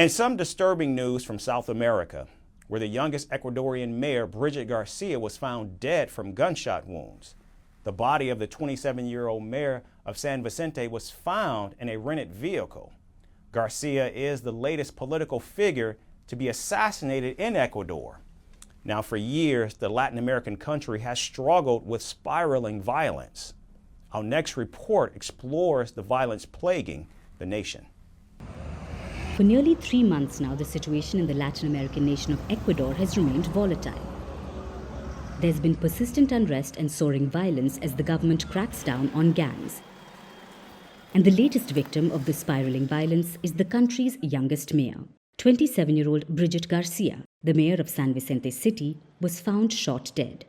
And some disturbing news from South America, where the youngest Ecuadorian mayor, Brigitte Garcia, was found dead from gunshot wounds. The body of the 27-year-old mayor of San Vicente was found in a rented vehicle. Garcia is the latest political figure to be assassinated in Ecuador. Now, for years, the Latin American country has struggled with spiraling violence. Our next report explores the violence plaguing the nation. For nearly 3 months now, the situation in the Latin American nation of Ecuador has remained volatile. There's been persistent unrest and soaring violence as the government cracks down on gangs. And the latest victim of the spiraling violence is the country's youngest mayor. 27-year-old Brigitte Garcia, the mayor of San Vicente city, was found shot dead.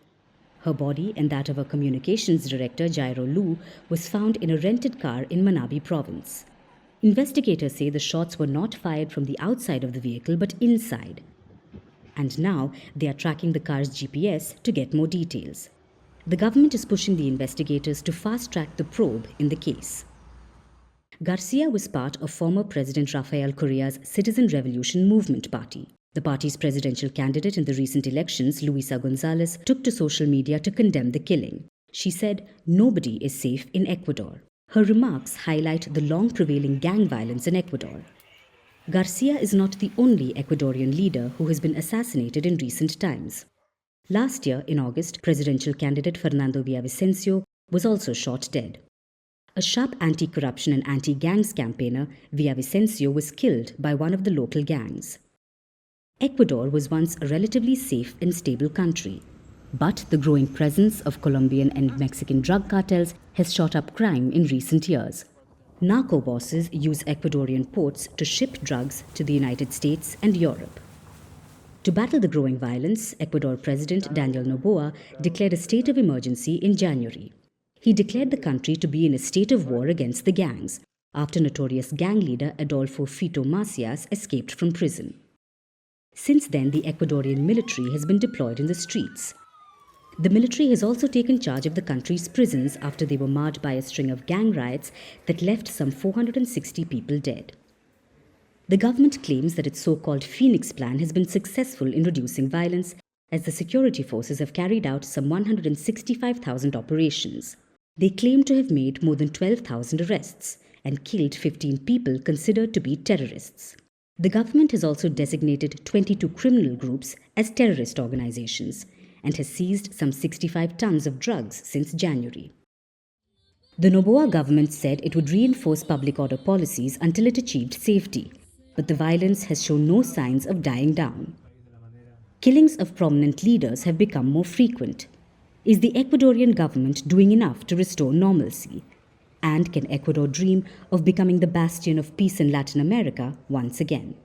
Her body and that of her communications director, Jairo Lu, was found in a rented car in Manabí province. Investigators say the shots were not fired from the outside of the vehicle but inside. And now they are tracking the car's GPS to get more details. The government is pushing the investigators to fast-track the probe in the case. Garcia was part of former President Rafael Correa's Citizen Revolution Movement Party. The party's presidential candidate in the recent elections, Luisa Gonzalez, took to social media to condemn the killing. She said, "Nobody is safe in Ecuador." Her remarks highlight the long prevailing gang violence in Ecuador. Garcia is not the only Ecuadorian leader who has been assassinated in recent times. Last year, in August, presidential candidate Fernando Villavicencio was also shot dead. A sharp anti-corruption and anti-gangs campaigner, Villavicencio was killed by one of the local gangs. Ecuador was once a relatively safe and stable country, but the growing presence of Colombian and Mexican drug cartels has shot up crime in recent years. Narco bosses use Ecuadorian ports to ship drugs to the United States and Europe. To battle the growing violence, Ecuador President Daniel Noboa declared a state of emergency in January. He declared the country to be in a state of war against the gangs after notorious gang leader Adolfo Fito Macias escaped from prison. Since then, the Ecuadorian military has been deployed in the streets. The military has also taken charge of the country's prisons after they were marred by a string of gang riots that left some 460 people dead. The government claims that its so-called Phoenix Plan has been successful in reducing violence, as the security forces have carried out some 165,000 operations. They claim to have made more than 12,000 arrests and killed 15 people considered to be terrorists. The government has also designated 22 criminal groups as terrorist organizations and has seized some 65 tons of drugs since January. The Noboa government said it would reinforce public order policies until it achieved safety, but the violence has shown no signs of dying down. Killings of prominent leaders have become more frequent. Is the Ecuadorian government doing enough to restore normalcy? And can Ecuador dream of becoming the bastion of peace in Latin America once again?